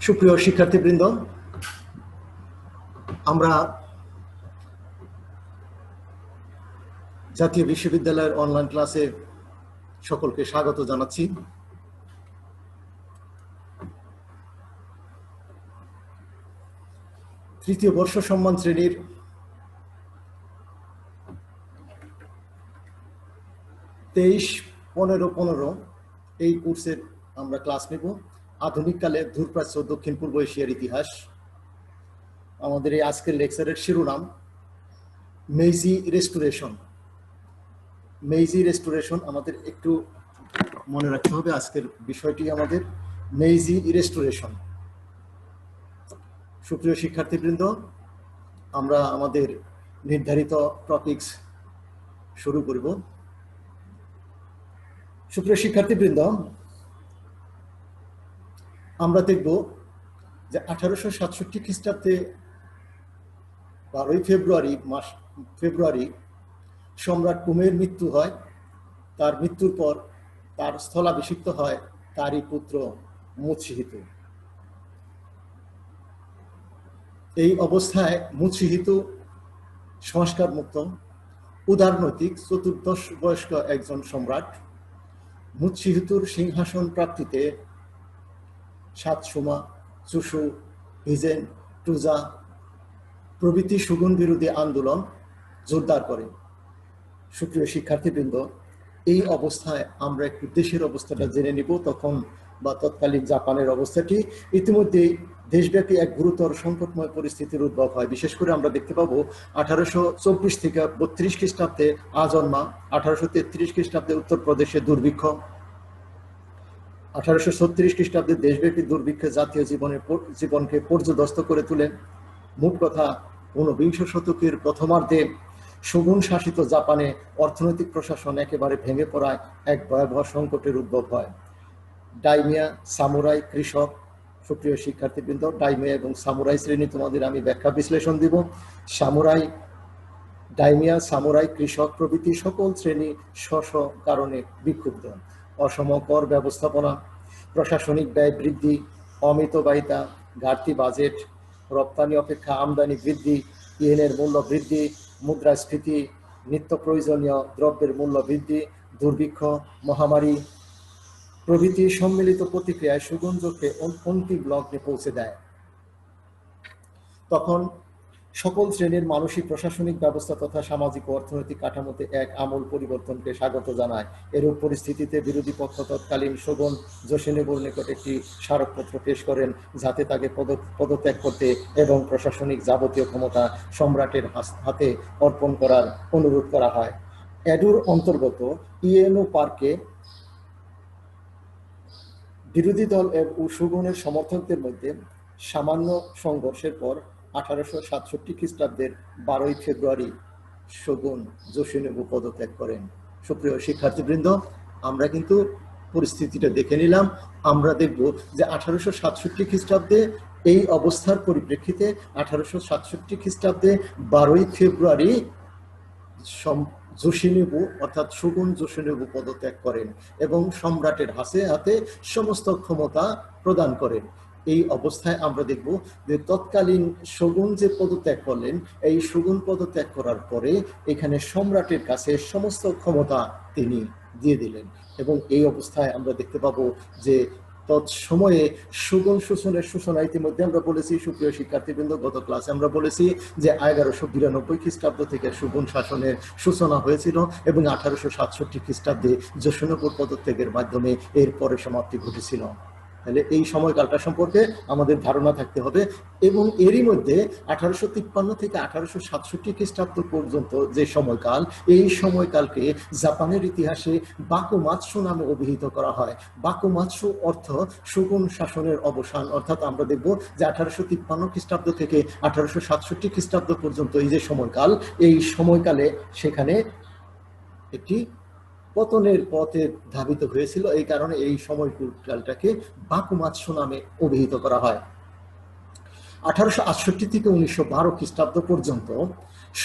সুপ্রিয় শিক্ষার্থীবৃন্দ, আমরা জাতীয় বিশ্ববিদ্যালয়ের অনলাইন ক্লাসে সকলকে স্বাগত জানাচ্ছি। তৃতীয় বর্ষ সম্মান শ্রেণীর 23-15-15 এই কোর্সের আমরা ক্লাস নেব। আধুনিককালে ধূরপ্রাচ্য দক্ষিণ পূর্ব এশিয়ার ইতিহাস। আমাদের এই আজকের লেকচারের শিরোনাম মেইজি রেস্টোরেশন। মেইজি রেস্টোরেশন আমাদের একটু মনে রাখতে হবে। আজকের বিষয়টি আমাদের মেইজি রেস্টোরেশন। সুপ্রিয় শিক্ষার্থীবৃন্দ, আমরা আমাদের নির্ধারিত টপিকস শুরু করব। সুপ্রিয় শিক্ষার্থীবৃন্দ, আমরা দেখব যে 1867 খ্রিস্টাব্দে 12ই ফেব্রুয়ারি সম্রাট কুমের মৃত্যু হয়। তার মৃত্যুর পর তার স্থলাভিষিক্ত হয় তারই পুত্র মুৎসিহিতু। এই অবস্থায় মুৎসিহিতু সংস্কারমুক্ত, উদারনৈতিক, চতুর্দশ বয়স্ক একজন সম্রাট। মুৎসিহিতুর সিংহাসন প্রাপ্তিতে সাতসুমা, চুশু, হিজেন, টুজা প্রভৃতি শোগুন বিরোধী আন্দোলন জোরদার করে। সুপ্রিয় শিক্ষার্থীবৃন্দ, এই অবস্থায় আমরা একটু দেশের অবস্থাটা জেনে নিব। তৎকালীন জাপানের অবস্থাটি ইতিমধ্যেই দেশব্যাপী এক গুরুতর সংকটময় পরিস্থিতির উদ্ভব হয়। বিশেষ করে আমরা দেখতে পাবো 1824 থেকে 32 খ্রিস্টাব্দে আজন্মা, 1833 খ্রিস্টাব্দে উত্তরপ্রদেশে দুর্ভিক্ষ, 1836 খ্রিস্টাব্দে দেশব্যাপী দুর্ভিক্ষে জাতীয় জীবনকে পর্যদস্ত করে তোলেন। মোট কথা, 19বিংশ শতকের প্রথমার্ধে শোগুন শাসিত জাপানে অর্থনৈতিক প্রশাসন একেবারে ভেঙে পড়ায় এক ভয়াবহ সংকটের উদ্ভব হয়। ডাইমিয়া, সামুরাই, কৃষক। সুপ্রিয় শিক্ষার্থীবৃন্দ, ডাইমিয়া এবং সামুরাই শ্রেণী তোমাদের আমি ব্যাখ্যা বিশ্লেষণ দিব। ডাইমিয়া, সামুরাই, কৃষক প্রভৃতি সকল শ্রেণী স্ব কারণে বিক্ষুব্ধ। অসম কর ব্যবস্থাপনা, প্রশাসনিক ব্যয় বৃদ্ধি, অমিতব্যয়িতা, ঘাটতি বাজেট, রপ্তানি অপেক্ষা আমদানি বৃদ্ধি, ইয়েনের মূল্য বৃদ্ধি, মুদ্রাস্ফীতি, নিত্য প্রয়োজনীয় দ্রব্যের মূল্য বৃদ্ধি, দুর্ভিক্ষ, মহামারী প্রভৃতি সম্মিলিত প্রতিক্রিয়ায় শোগুনযুগকে অন্তিম লগ্নে পৌঁছে দেয়। তখন সকল শ্রেণীর মানসিক প্রশাসনিক ব্যবস্থা তথা সামাজিক ও অর্থনৈতিক কাঠামোতে এক আমূল পরিবর্তনকে স্বাগত জানায়। এরূপ পরিস্থিতিতে বিরোধী পক্ষ তৎকালীন শোগুন যোশিনোবুর নিকট একটি স্মারকপত্র পেশ করেন, যাতে তাকে পদত্যাগ করতে এবং প্রশাসনিক যাবতীয় ক্ষমতা সম্রাটের হাতে অর্পণ করার অনুরোধ করা হয়। এডুর অন্তর্গত ইয়েনো পার্কে বিরোধী দল ও শোগুনের সমর্থকদের মধ্যে সামান্য সংঘর্ষের পর 1867 খ্রিস্টাব্দের 12ই ফেব্রুয়ারি শোগুন যোশিনোবু পদত্যাগ করেন। সুপ্রিয় শিক্ষার্থীবৃন্দ, আমরা কিন্তু পরিস্থিতিটা দেখে নিলাম। আমরা দেখব যে 1867 খ্রিস্টাব্দে এই অবস্থার পরিপ্রেক্ষিতে 1867 খ্রিস্টাব্দে 12ই ফেব্রুয়ারি যোশিনোবু অর্থাৎ শোগুন যোশিনোবু পদত্যাগ করেন এবং সম্রাটের হাতে সমস্ত ক্ষমতা প্রদান করেন। এই অবস্থায় আমরা দেখব যে তৎকালীন শোগুন যে পদত্যাগ করলেন, এই শোগুন পদত্যাগ করার পরে এখানে সম্রাটের কাছে সমস্ত ক্ষমতা তিনি দিয়ে দিলেন। এবং এই অবস্থায় আমরা দেখতে পাবো যে তৎসময়ে শোগুন শাসনের সূচনা ইতিমধ্যে আমরা বলেছি। সুপ্রিয় শিক্ষার্থীবৃন্দ, গত ক্লাসে আমরা বলেছি যে 1192 খ্রিস্টাব্দ থেকে শোগুন শাসনের সূচনা হয়েছিল এবং 1867 খ্রিস্টাব্দে যোশিনোবুর পদত্যাগের মাধ্যমে এর পরে সমাপ্তি ঘটেছিল। তাহলে এই সময়কালটা সম্পর্কে আমাদের ধারণা থাকতে হবে। এবং এরই মধ্যে 1853 থেকে 1867 খ্রিস্টাব্দ পর্যন্ত যে সময়কাল, এই সময়কালকে জাপানের ইতিহাসে বাকুমাৎসু নামে অভিহিত করা হয়। বাকুমাৎসু অর্থ শোগুন শাসনের অবসান। অর্থাৎ আমরা দেখব যে 1853 খ্রিস্টাব্দ থেকে 1867 খ্রিস্টাব্দ পর্যন্ত এই যে সময়কাল, এই সময়কালে সেখানে একটি পতনের পথে ধাবিত হয়েছিল। এই কারণে এই সময়কালটাকে বাকুমাৎসু নামে অভিহিত করা হয়। 1868 থেকে 1912 খ্রিস্টাব্দ পর্যন্ত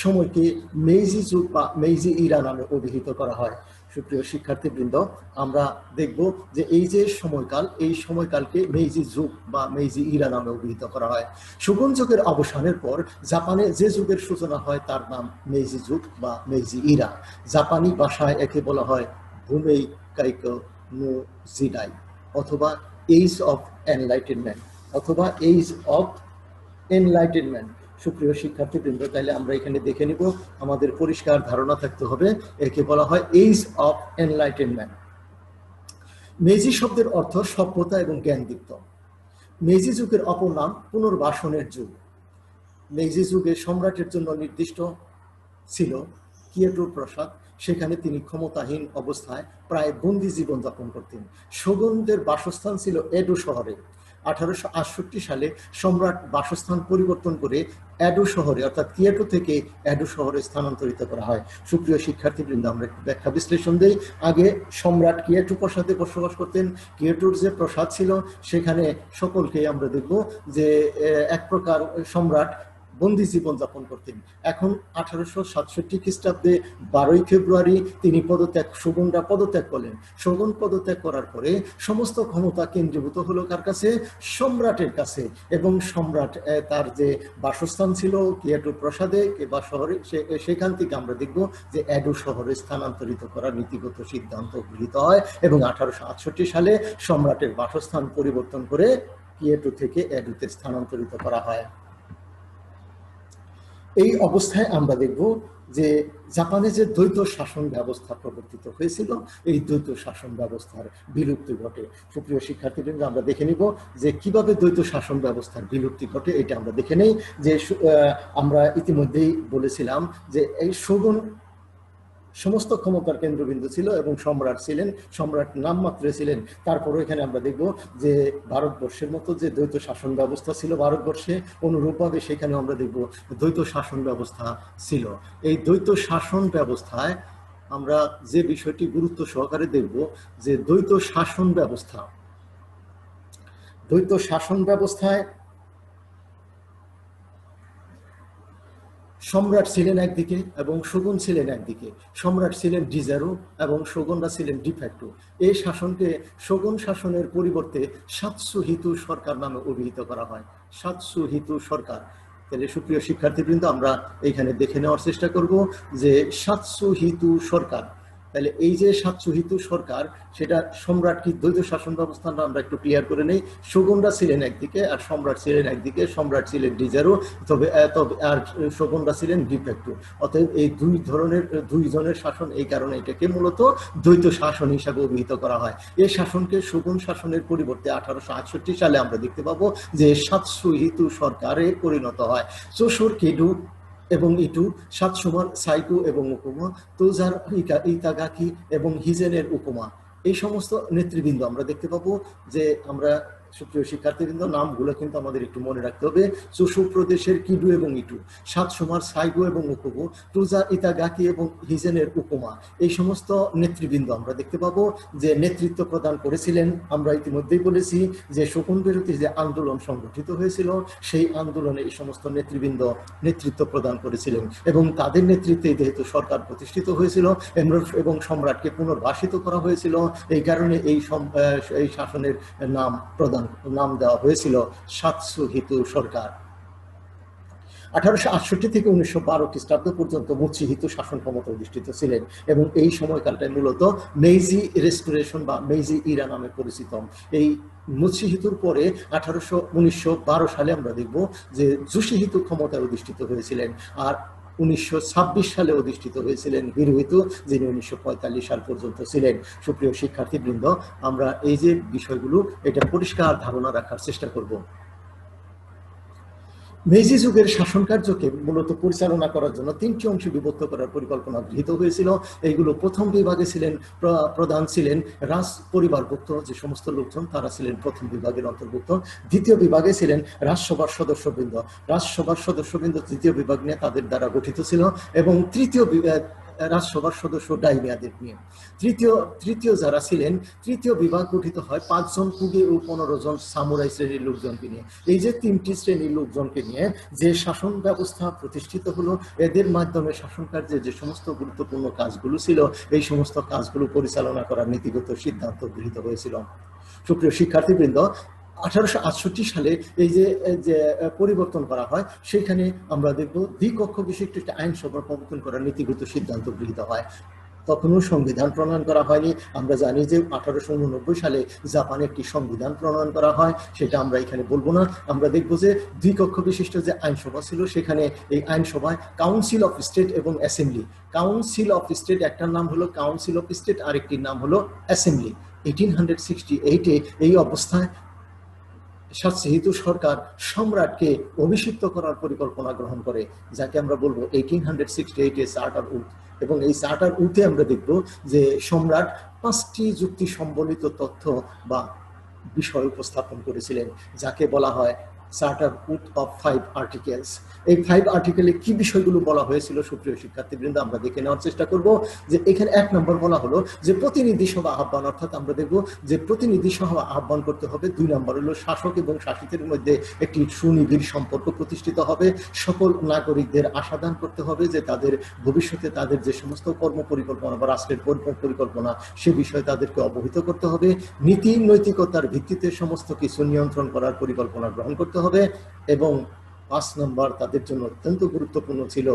সময়কে মেইজি যুগ বা মেইজি ইরা নামে অভিহিত করা হয়। সুপ্রিয় শিক্ষার্থীবৃন্দ, আমরা দেখব যে এই যে সময়কাল, এই সময়কালকে মেইজি যুগ বা মেইজি ইরা নামে অভিহিত করা হয়। শোগুন যুগের অবসানের পর জাপানে যে যুগের সূচনা হয় তার নাম মেইজি যুগ বা মেইজি ইরা। জাপানি ভাষায় একে বলা হয় বুমেই কাইকো নো জিদাই অথবা এইজ অফ এনলাইটেনমেন্ট অথবা এইজ অফ এনলাইটেনমেন্ট। সুপ্রিয় শিক্ষার্থীবৃন্দ, তাইলে আমরা এখানে দেখে নিব, আমাদের পরিষ্কার ধারণা থাকতে হবে, একে বলা হয় এইজ অফ এনলাইটেনমেন্ট। মেইজি শব্দের অর্থ সভ্যতা এবং জ্ঞানদীপ্ত। মেইজি যুগের অপর নাম পুনর্বাসনের যুগ। মেইজি যুগে সম্রাটের জন্য নির্দিষ্ট ছিল কিয়োটো প্রাসাদ, সেখানে তিনি ক্ষমতাহীন অবস্থায় প্রায় বন্দি জীবন যাপন করতেন। শোগুনদের বাসস্থান ছিল এডো শহরে। 1868 সালে সম্রাট বাসস্থান পরিবর্তন করে এডো শহরে অর্থাৎ কিয়োটো থেকে এডো শহরে স্থানান্তরিত করা হয়। সুপ্রিয় শিক্ষার্থীবৃন্দ, আমরা একটু ব্যাখ্যা বিশ্লেষণ দেই। আগে সম্রাট কিয়োটো প্রাসাদে বসবাস করতেন। কিয়োটোর যে প্রাসাদ ছিল সেখানে সকলকে আমরা দেখব যে এক প্রকার সম্রাট বন্দি জীবন যাপন করতেন। এখন 1867 খ্রিস্টাব্দে 12ই ফেব্রুয়ারি তিনি শোগুনরা পদত্যাগ করলেন। শোগুন পদত্যাগ করার পরে সমস্ত ক্ষমতা কেন্দ্রীভূত হলো কার কাছে? সম্রাটের কাছে। এবং সম্রাট তার যে বাসস্থান ছিল কিয়োটো প্রাসাদে বা শহরে, সেখান থেকে আমরা দেখব যে এডো শহরে স্থানান্তরিত করার নীতিগত সিদ্ধান্ত গৃহীত হয় এবং 1868 সালে সম্রাটের বাসস্থান পরিবর্তন করে কিয়োটো থেকে এডোতে স্থানান্তরিত করা হয়। এই অবস্থায় আমরা দেখব যে জাপানে যে দ্বৈত শাসন ব্যবস্থা প্রবর্তিত হয়েছিল, এই দ্বৈত শাসন ব্যবস্থার বিলুপ্তি ঘটে। সুপ্রিয় শিক্ষার্থীবৃন্দ, আমরা দেখে নিব যে কিভাবে দ্বৈত শাসন ব্যবস্থার বিলুপ্তি ঘটে। এটা আমরা দেখে নেই যে আমরা ইতিমধ্যেই বলেছিলাম যে এই শোগুন সমস্ত ক্ষমতার কেন্দ্রবিন্দু ছিল এবং সম্রাট ছিলেন, সম্রাট নামমাত্রে ছিলেন। তারপরে এখানে আমরা দেখব যে ভারতবর্ষের মতো যে দ্বৈত শাসন ব্যবস্থা ছিল ভারতবর্ষে, অনুরূপভাবে সেখানে আমরা দেখব দ্বৈত শাসন ব্যবস্থা ছিল। এই দ্বৈত শাসন ব্যবস্থায় আমরা যে বিষয়টি গুরুত্ব সহকারে দেখব যে দ্বৈত শাসন ব্যবস্থায় সম্রাট ছিলেন একদিকে এবং শোগুন ছিলেন একদিকে। সম্রাট ছিলেন ডিজারু এবং শোগুনরা ছিলেন ডিফ্যাক্টো। এই শাসনকে শোগুন শাসনের পরিবর্তে সাতসুহিতু সরকার নামে অভিহিত করা হয়। সাতসুহিতু সরকার। তাহলে সুপ্রিয় শিক্ষার্থীবৃন্দ, আমরা এইখানে দেখে নেওয়ার চেষ্টা করব যে সাতসুহিতু সরকার, তাহলে এই যে সাতসুহিতু সরকার, সেটা সম্রাট কি দ্বৈত শাসন ব্যবস্থাটা আমরা একটু ক্লিয়ার করে নেই। শোগুনরা ছিলেন একদিকে আর সম্রাট ছিলেন একদিকে। সম্রাট ছিলেন ডিজারো, তবে আর শোগুনরা ছিলেন ডিফ্যাক্টো। অতএব এই দুইজনের শাসন, এই কারণে এটাকে মূলত দ্বৈত শাসন হিসাবে অভিহিত করা হয়। এই শাসনকে শোগুন শাসনের পরিবর্তে 1868 সালে আমরা দেখতে পাবো যে সাতসুহিতু সরকারে পরিণত হয়। চোসুর কেডু এবং ইটু, সাতসুমার সাইকো এবং উপমা, তোজার ইতাগাকি এবং হিজেনের উপমা, এই সমস্ত নেতৃবৃন্দ আমরা দেখতে পাবো যে আমরা সুপ্রিয় শিক্ষার্থীবৃন্দ নামগুলো কিন্তু আমাদের একটু মনে রাখতে হবে। চুশু প্রদেশের কিডু এবং ইটু, সাতসুমার সাইগো এবং উপমা, তোজা ইতাগাকি এবং হিজেনের উপমা, এই সমস্ত নেতৃবৃন্দ আমরা দেখতে পাবো যে নেতৃত্ব প্রদান করেছিলেন। আমরা ইতিমধ্যেই বলেছি যে শোগুন বিরোধী যে আন্দোলন সংগঠিত হয়েছিল, সেই আন্দোলনে এই সমস্ত নেতৃবৃন্দ নেতৃত্ব প্রদান করেছিলেন এবং তাদের নেতৃত্বে যেহেতু সরকার প্রতিষ্ঠিত হয়েছিল এবং সম্রাটকে পুনর্বাসিত করা হয়েছিল, এই কারণে এই শাসনের নাম দেওয়া হয়েছিল সাতসুহিতু সরকার। 1868 থেকে 1912 খ্রিস্টাব্দ পর্যন্ত মুৎসুহিতু শাসন ক্ষমতা অধিষ্ঠিত ছিলেন এবং এই সময়কালটাই মূলত মেইজি রেস্টোরেশন বা মেইজি ইরা নামে পরিচিত। এই মুৎসুহিতুর পরে 1912 সালে আমরা দেখব যে যোশিহিতু ক্ষমতায় অধিষ্ঠিত হয়েছিলেন, আর 1926 সালে অধিষ্ঠিত হয়েছিলেন হিরোহিতু, যিনি 1945 সাল পর্যন্ত ছিলেন। সুপ্রিয় শিক্ষার্থীবৃন্দ, আমরা এই যে বিষয়গুলো, এটা পরিষ্কার ধারণা রাখার চেষ্টা করব। মেইজি যুগের শাসন কার্যকে মূলত পরিচালনা করার জন্য 3টি অংশে বিভক্ত করার পরিকল্পনা গৃহীত হয়েছিল। এইগুলো প্রথম বিভাগে প্রধান ছিলেন রাজ পরিবারভুক্ত যে সমস্ত লোকজন, তারা ছিলেন প্রথম বিভাগের অন্তর্ভুক্ত। দ্বিতীয় বিভাগে ছিলেন রাজসভার সদস্যবৃন্দ। রাজসভার সদস্যবৃন্দ তৃতীয় বিভাগ নিয়ে তাদের দ্বারা গঠিত ছিল এবং রাজসভার সদস্য ডাইমিয়াদের নিয়ে। তৃতীয় যারা ছিলেন, তৃতীয় বিভাগ গঠিত হয় 5 জন কুগে ও 15 জন সামুরাই শ্রেণীর লোকজনকে নিয়ে। এই যে 3টি শ্রেণীর লোকজনকে নিয়ে যে শাসন ব্যবস্থা প্রতিষ্ঠিত হলো, এদের মাধ্যমে শাসন কার্যে যে সমস্ত গুরুত্বপূর্ণ কাজগুলো ছিল, এই সমস্ত কাজগুলো পরিচালনা করার নীতিগত সিদ্ধান্ত গৃহীত হয়েছিল। সুপ্রিয় শিক্ষার্থীবৃন্দ, 1868 সালে এই যে পরিবর্তন করা হয়, সেখানে আমরা দেখব দ্বিকক্ষ বিশিষ্ট একটি আইনসভা প্রবর্তন করার নীতিগত সিদ্ধান্ত গৃহীত হয়। তখনও সংবিধান প্রণয়ন করা হয়নি। আমরা জানি যে 1889 সালে জাপানে একটি সংবিধান প্রণয়ন করা হয়, সেটা আমরা এখানে বলবো না। আমরা দেখব যে দ্বিকক্ষ বিশিষ্ট যে আইনসভা ছিল, সেখানে এই আইনসভায় কাউন্সিল অফ স্টেট এবং অ্যাসেম্বলি, কাউন্সিল অফ স্টেট একটার নাম হলো কাউন্সিল অফ স্টেট, আরেকটির নাম হলো অ্যাসেম্বলি। 1868-এ এই অবস্থায় শাস্ত্রহিতু সরকার সম্রাটকে অভিষিক্ত করার পরিকল্পনা গ্রহণ করে, যাকে আমরা বলবো 1868-এ চার্টার উথ। এবং এই চার্টার উথে আমরা দেখব যে সম্রাট 5টি যুক্তি সম্বলিত তথ্য বা বিষয় উপস্থাপন করেছিলেন, যাকে বলা হয় চার্টার উথ অফ 5 আর্টিকেলস। এই 5 আর্টিকেলে কি বিষয়গুলো বলা হয়েছিল সুপ্রিয় শিক্ষার্থীবৃন্দ, আমরা দেখে নেওয়ার চেষ্টা করব। যে এখানে 1 নম্বর বলা হলো যে প্রতিনিধি সভা আহ্বান, অর্থাৎ আমরা দেখব যে প্রতিনিধি সভা আহ্বান করতে হবে। 2 নম্বর হলো শাসক এবং শাসিতের মধ্যে একটি সুনিবিড় সম্পর্ক প্রতিষ্ঠিত হবে। সকল নাগরিকদের আশাদান করতে হবে যে তাদের ভবিষ্যতে তাদের যে সমস্ত কর্ম পরিকল্পনা বা রাষ্ট্রের কর্ম পরিকল্পনা, সে বিষয়ে তাদেরকে অবহিত করতে হবে। নীতি নৈতিকতার ভিত্তিতে সমস্ত কিছু নিয়ন্ত্রণ করার পরিকল্পনা গ্রহণ করতে হবে। এবং 5 নম্বর তাদের জন্য অত্যন্ত গুরুত্বপূর্ণ ছিল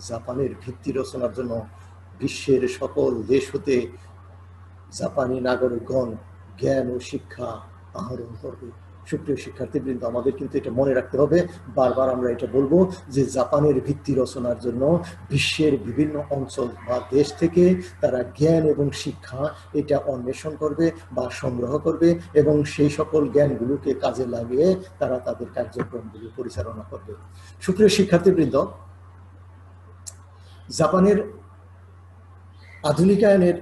জাপানের ভিত্তি রচনার জন্য বিশ্বের সকল দেশ হতে জাপানি নাগরিকগণ জ্ঞান ও শিক্ষা আহরণ করবে। সুপ্রিয় শিক্ষার্থীবৃন্দ, আমাদের কিন্তু এটা মনে রাখতে হবে, বারবার আমরা এটা বলবো যে জাপানের ভিত্তি রচনার জন্য বিশ্বের বিভিন্ন অঞ্চল বা দেশ থেকে তারা জ্ঞান এবং শিক্ষা এটা অন্বেষণ করবে বা সংগ্রহ করবে, এবং সেই সকল জ্ঞানগুলোকে কাজে লাগিয়ে তারা তাদের কার্যক্রমগুলো পরিচালনা করবে। সুপ্রিয় শিক্ষার্থীবৃন্দ, জাপানের আধুনিকায়নের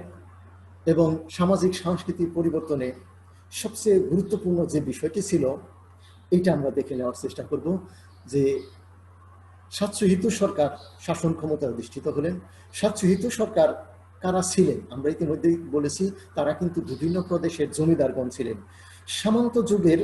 এবং সামাজিক সাংস্কৃতিক পরিবর্তনে সবচেয়ে গুরুত্বপূর্ণ যে বিষয়টি ছিল, এটা আমরা দেখে নেওয়ার চেষ্টা করব। যে সাতসুহিতু সরকার শাসন ক্ষমতা অধিষ্ঠিত হলেন। সাতসুহিতু সরকার কারা ছিলেন আমরা ইতিমধ্যেই বলেছি, তারা কিন্তু বিভিন্ন প্রদেশের জমিদারগণ ছিলেন। সামন্ত যুগের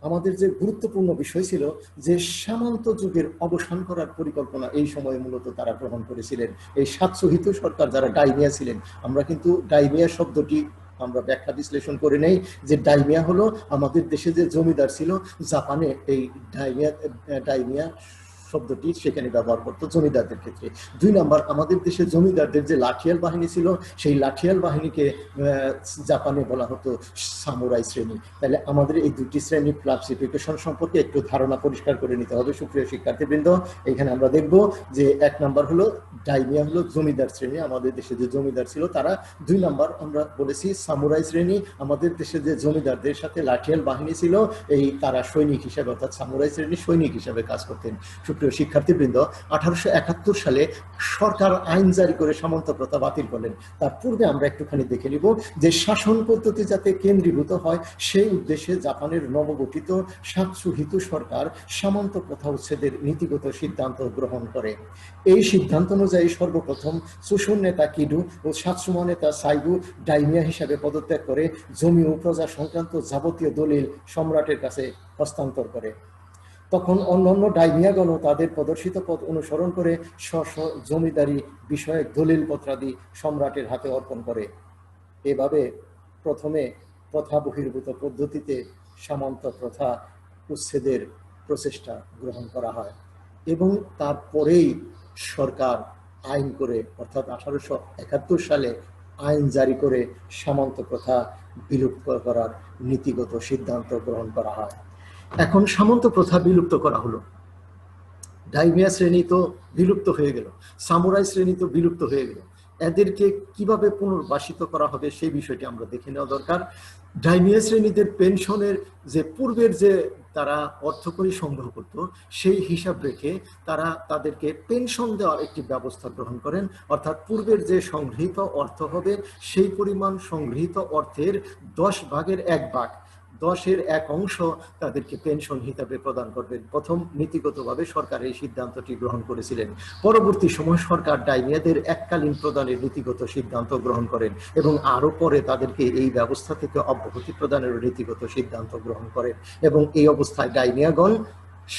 আমাদের যে গুরুত্বপূর্ণ বিষয় ছিল যে সামন্ত যুগের অবসান করার পরিকল্পনা এই সময়ে মূলত তারা গ্রহণ করেছিলেন। এই সাতসুহিতু সরকার যারা ডাইমিয়া ছিলেন, আমরা কিন্তু ডাইমিয়া শব্দটি আমরা ব্যাখ্যা বিশ্লেষণ করে নেই যে ডাইমিয়া হলো আমাদের দেশে যে জমিদার ছিল, জাপানে এই ডাইমিয়া শব্দটি সেখানে ব্যবহার করতো জমিদারদের ক্ষেত্রে। 2 নম্বর, আমাদের দেশে জমিদারদের যে লাঠিয়াল বাহিনী ছিল, সেই লাঠিয়াল বাহিনীকে জাপানে বলা হতো সামুরাই শ্রেণী। তাহলে আমাদের এই 2টি শ্রেণীর ক্লাসিফিকেশন সম্পর্কে একটু ধারণা পরিষ্কার করে নিতে হবে সুপ্রিয় শিক্ষার্থীবৃন্দ। এখানে আমরা দেখব যে 1 নম্বর হলো ডাইমিয়া হলো জমিদার শ্রেণী, আমাদের দেশে যে জমিদার ছিল তারা। 2 নম্বর আমরা বলেছি সামুরাই শ্রেণী, আমাদের দেশে যে জমিদারদের সাথে লাঠিয়াল বাহিনী ছিল, এই তারা সৈনিক হিসেবে অর্থাৎ সামুরাই শ্রেণী সৈনিক হিসেবে কাজ করতেন। সুপ্রিয় শিক্ষার্থীবৃন্দ, 1871 সালে সরকার আইন জারি করে সামন্ত প্রথা বাতিল করলেন। তার পূর্বে আমরা একটুখানি দেখে নিব যে শাসন পদ্ধতি যাতে কেন্দ্রীভূত হয়, সেই উদ্দেশ্যে জাপানের নবগঠিত সাতসুহিতু সরকার সামন্ত প্রথা উচ্ছেদের নীতিগত সিদ্ধান্ত গ্রহণ করে। এই সিদ্ধান্ত অনুযায়ী সর্বপ্রথম চুশুন নেতা কিডু ও সাতসুমা নেতা সাইগু ডাইমিয়া হিসাবে পদত্যাগ করে জমি ও প্রজা সংক্রান্ত যাবতীয় দলিল সম্রাটের কাছে হস্তান্তর করে। তখন অন্যান্য ডাইমিয়াগণও তাদের প্রদর্শিত পথ অনুসরণ করে স্ব জমিদারি বিষয়ক দলিল পত্রাদি সম্রাটের হাতে অর্পণ করে। এভাবে প্রথমে প্রথা বহির্ভূত পদ্ধতিতে সামন্ত প্রথা উচ্ছেদের প্রচেষ্টা গ্রহণ করা হয়, এবং তারপরেই সরকার আইন করে অর্থাৎ 1871 সালে আইন জারি করে সামন্ত প্রথা বিলুপ্ত করার নীতিগত সিদ্ধান্ত গ্রহণ করা হয়। এখন সামন্ত প্রথা বিলুপ্ত করা হলো, ডাইমিয়া শ্রেণী তো বিলুপ্ত হয়ে গেল, সামুরাই শ্রেণী তো বিলুপ্ত হয়ে গেল, এদেরকে কিভাবে পুনর্বাসিত করা হবে সেই বিষয়টি আমরা দেখে নেওয়া দরকার। ডাইমিয়া শ্রেণীদের পেনশনের যে পূর্বের যে তারা অর্থকরী সংগ্রহ করত, সেই হিসাব রেখে তারা তাদেরকে পেনশন দেওয়ার একটি ব্যবস্থা গ্রহণ করেন। অর্থাৎ পূর্বের যে সংগৃহীত অর্থ হবে, সেই পরিমাণ সংগৃহীত অর্থের 10 ভাগের 1 ভাগ 10-এর 1 অংশ তাদেরকে পেনশন হিসাবে প্রদান করবেন। প্রথম নীতিগতভাবে সরকার এই সিদ্ধান্তটি গ্রহণ করেছিলেন। পরবর্তী সময় সরকার ডাইনিয়াদের এককালীন প্রদানের নীতিগত সিদ্ধান্ত গ্রহণ করেন এবং আরো পরে তাদেরকে এই ব্যবস্থা থেকে অব্যাহতি প্রদানের নীতিগত সিদ্ধান্ত গ্রহণ করেন এবং এই অবস্থায় ডাইনিয়াগণ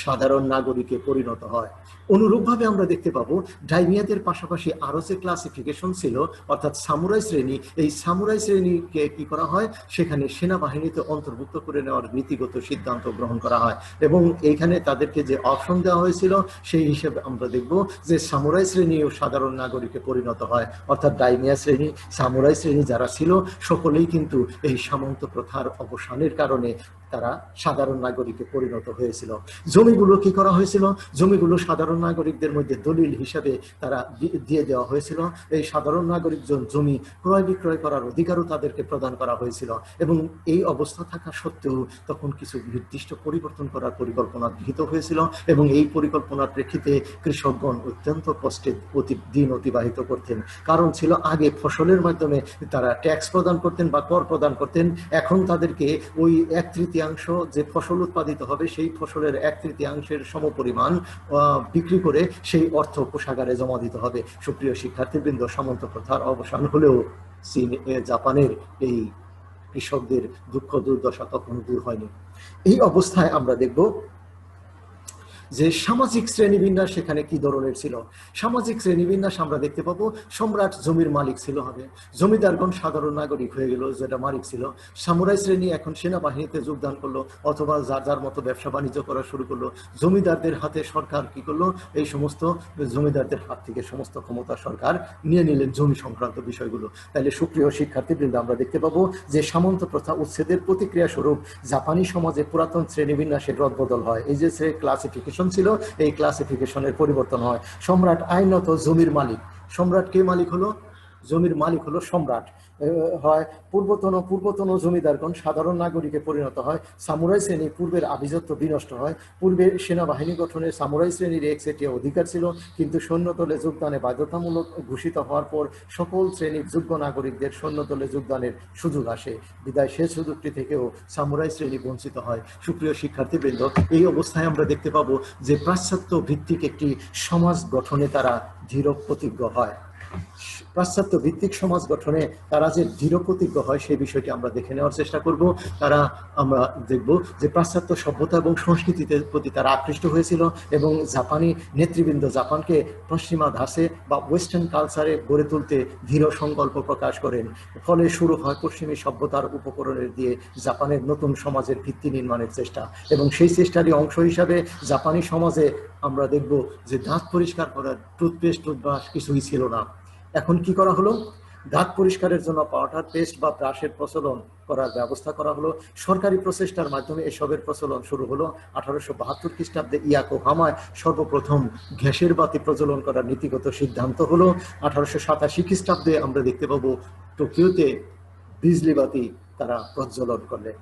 সাধারণ নাগরিকে পরিণত হয়। অনুরূপভাবে আমরা দেখতে পাবো ডাইনিয়াদের পাশাপাশি আরো যে ক্লাসিফিকেশন ছিল অর্থাৎ সামুরাই শ্রেণী, এই সামুরাই শ্রেণীকে কি করা হয়, সেখানে সেনাবাহিনীতে অন্তর্ভুক্ত করে নেওয়ার নীতিগত সিদ্ধান্ত গ্রহণ করা হয় এবং এইখানে তাদেরকে যে অপশন দেওয়া হয়েছিল সেই হিসেবে আমরা দেখব যে সামুরাই শ্রেণী ও সাধারণ নাগরিকে পরিণত হয়। অর্থাৎ ডাইনিয়া শ্রেণী, সামুরাই শ্রেণী যারা ছিল সকলেই কিন্তু এই সামন্ত প্রথার অবসানের কারণে তারা সাধারণ নাগরিকে পরিণত হয়েছিল। জমিগুলো কি করা হয়েছিল, জমিগুলো সাধারণ নাগরিকদের মধ্যে দলিল হিসাবে তারা দিয়ে দেওয়া হয়েছিল। এই সাধারণ নাগরিক জমি ক্রয় বিক্রয় করার অধিকারও তাদেরকে প্রদান করা হয়েছিল এবং এই অবস্থা থাকা সত্ত্বেও তখন কিছু নির্দিষ্ট পরিবর্তন করার পরিকল্পনা গৃহীত হয়েছিল এবং এই পরিকল্পনার প্রেক্ষিতে কৃষকগণ অত্যন্ত কষ্টে দিন অতিবাহিত করতেন। কারণ ছিল আগে ফসলের মাধ্যমে তারা ট্যাক্স প্রদান করতেন বা কর প্রদান করতেন, এখন তাদেরকে ওই 1/3 যে ফসল উৎপাদিত হবে সেই ফসলের 1/3 সমপরিমাণ বিক্রি করে সেই অর্থ কোষাগারে জমা দিতে হবে। সুপ্রিয় শিক্ষার্থীবৃন্দ, সামন্ত প্রথার অবসান হলেও জাপানের এই কৃষকদের দুঃখ দুর্দশা তখনও দূর হয়নি। এই অবস্থায় আমরা দেখব যে সামাজিক শ্রেণীবিন্যাস সেখানে কি ধরনের ছিল। সামাজিক শ্রেণীবিন্যাস আমরা দেখতে পাবো সম্রাট জমির মালিক ছিল হবে, জমিদারগণ সাধারণ নাগরিক হয়ে গেল যেটা মালিক ছিল, সামুরাই শ্রেণী এখন সেনাবাহিনীতে যোগদান করলো অথবা যার যার মতো ব্যবসা বাণিজ্য করা শুরু করলো। জমিদারদের হাতে সরকার কি করলো, এই সমস্ত জমিদারদের হাত থেকে সমস্ত ক্ষমতা সরকার নিয়ে নিলেন জমি সংক্রান্ত বিষয়গুলো। তাহলে সুপ্রিয় শিক্ষার্থীবৃন্দ, আমরা দেখতে পাবো যে সামন্ত প্রথা উচ্ছেদের প্রতিক্রিয়া স্বরূপ জাপানি সমাজে পুরাতন শ্রেণীবিন্যাসের রদবদল হয়। এই যে ক্লাসিফিকেশন ছিল এই ক্লাসিফিকেশনের পরিবর্তন হয়। সম্রাট আইনত জমির মালিক, সম্রাট কে মালিক হলো, জমির মালিক হলো সম্রাট হয়। পূর্বতন জমিদারগণ সাধারণ নাগরিকে পরিণত হয়। সামুরাই শ্রেণী পূর্বের আভিজাত্য বিনষ্ট হয়। পূর্বে সেনাবাহিনী গঠনে সামুরাই শ্রেণীর একচেটিয়া অধিকার ছিল, কিন্তু সৈন্যদলে যোগদানে বাধ্যতামূলক ঘোষিত হওয়ার পর সকল শ্রেণীর যোগ্য নাগরিকদের সৈন্যদলে যোগদানের সুযোগ আসে। বিদায় সে সুযোগটি থেকেও সামুরাই শ্রেণী বঞ্চিত হয়। সুপ্রিয় শিক্ষার্থীবৃন্দ, এই অবস্থায় আমরা দেখতে পাবো যে পাশ্চাত্য ভিত্তিক একটি সমাজ গঠনে তারা দৃঢ় প্রতিজ্ঞ হয়। পাশ্চাত্য ভিত্তিক সমাজ গঠনে তারা যে দৃঢ় প্রতিজ্ঞ হয় সেই বিষয়টি আমরা দেখে নেওয়ার চেষ্টা করব। আমরা দেখব যে পাশ্চাত্য সভ্যতা এবং সংস্কৃতিতে প্রতি তারা আকৃষ্ট হয়েছিল এবং জাপানি নেতৃবৃন্দ জাপানকে পশ্চিমা ধাঁচে বা ওয়েস্টার্ন কালচারে গড়ে তুলতে দৃঢ় সংকল্প প্রকাশ করেন। ফলে শুরু হয় পশ্চিমী সভ্যতার উপকরণের দিয়ে জাপানের নতুন সমাজের ভিত্তি নির্মাণের চেষ্টা এবং সেই চেষ্টারই অংশ হিসাবে জাপানি সমাজে আমরা দেখব যে দাঁত পরিষ্কার করার টুথপেস্ট টুথব্রাশ কিছুই ছিল না। এখন কি করা হলো, দাঁত পরিষ্কারের জন্য পাউডার পেস্ট বা ব্রাশের প্রচলন করার ব্যবস্থা করা হলো। সরকারি প্রচেষ্টার মাধ্যমে এসবের প্রচলন শুরু হলো। 1872 খ্রিস্টাব্দে ইয়াকোহামায় সর্বপ্রথম গ্যাসের বাতি প্রজ্বলন করার নীতিগত সিদ্ধান্ত হলো। 1887 খ্রিস্টাব্দে আমরা দেখতে পাবো টোকিওতে বিজলি বাতি তারা প্রজ্বলন করলেন।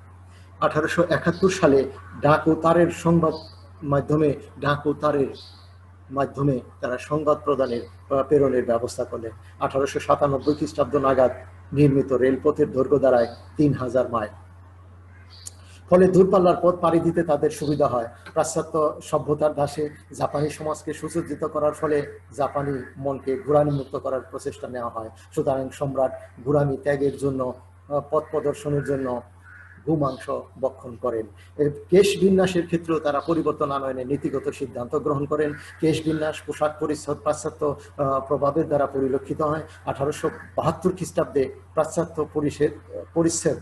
1871 সালে ডাক ও তারের মাধ্যমে তারা সংবাদ প্রেরণের ব্যবস্থা করলেন। 1897 খ্রিস্টাব্দ নাগাদ নির্মিত রেলপথের দৈর্ঘ্য দাঁড়ায় 3000 মাইল। ফলে দূরপাল্লার পথ পাড়ি দিতে তাদের সুবিধা হয়। পাশ্চাত্য সভ্যতার ধাঁচে জাপানি সমাজকে সুসজ্জিত করার ফলে জাপানি মনকে ঘুরানি মুক্ত করার প্রচেষ্টা নেওয়া হয়। সুতরাং সম্রাট ঘুরানি ত্যাগের জন্য, পথ প্রদর্শনের জন্য গোমাংস ভক্ষণ করেন। কেশ বিন্যাসের ক্ষেত্রেও তারা পরিবর্তন আনয়নের নীতিগত সিদ্ধান্ত গ্রহণ করেন। কেশ বিন্যাস, পোশাক পরিচ্ছদ পাশ্চাত্য প্রভাবের দ্বারা পরিলক্ষিত হয়। 1872 খ্রিস্টাব্দে পাশ্চাত্য পরিচ্ছদ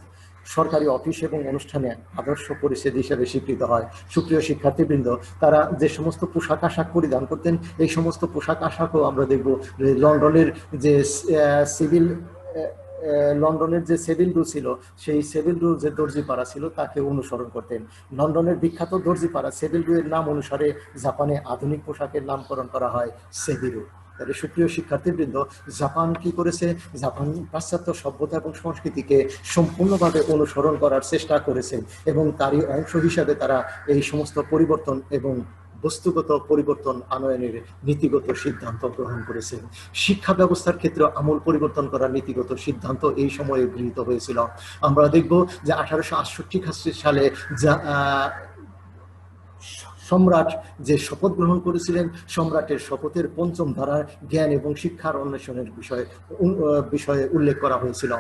সরকারি অফিস এবং অনুষ্ঠানে আদর্শ পরিচ্ছদ হিসেবে স্বীকৃত হয়। সুপ্রিয় শিক্ষার্থীবৃন্দ, তারা যে সমস্ত পোশাক আশাক পরিধান করতেন এই সমস্ত পোশাক আশাকও আমরা দেখব লন্ডনের যে সেভিল রু ছিল সেই সেভিল রু যে দর্জিপাড়া ছিল তাকে অনুসরণ করতেন। লন্ডনের বিখ্যাত দর্জিপাড়া সেভিল রু এর নাম অনুসারে জাপানে আধুনিক পোশাকের নামকরণ করা হয় সেভিরু। তাহলে সুপ্রিয় শিক্ষার্থীবৃন্দ, জাপান কি করেছে, জাপান পাশ্চাত্য সভ্যতা এবং সংস্কৃতিকে সম্পূর্ণভাবে অনুসরণ করার চেষ্টা করেছে এবং তারই অংশ হিসাবে তারা এই সমস্ত পরিবর্তন এবং বস্তুগত পরিবর্তন আনয়নের নীতিগত সিদ্ধান্ত গ্রহণ করেছেন। শিক্ষা ব্যবস্থার ক্ষেত্রে আমূল পরিবর্তন করার নীতিগত সিদ্ধান্ত এই সময়ে গৃহীত হয়েছিল। আমরা দেখব যে 1868 সালে সম্রাট যে শপথ গ্রহণ করেছিলেন, সম্রাটের শপথের পঞ্চম ধারার জ্ঞান এবং শিক্ষার অন্বেষণের বিষয়ে উল্লেখ করা হয়েছিল।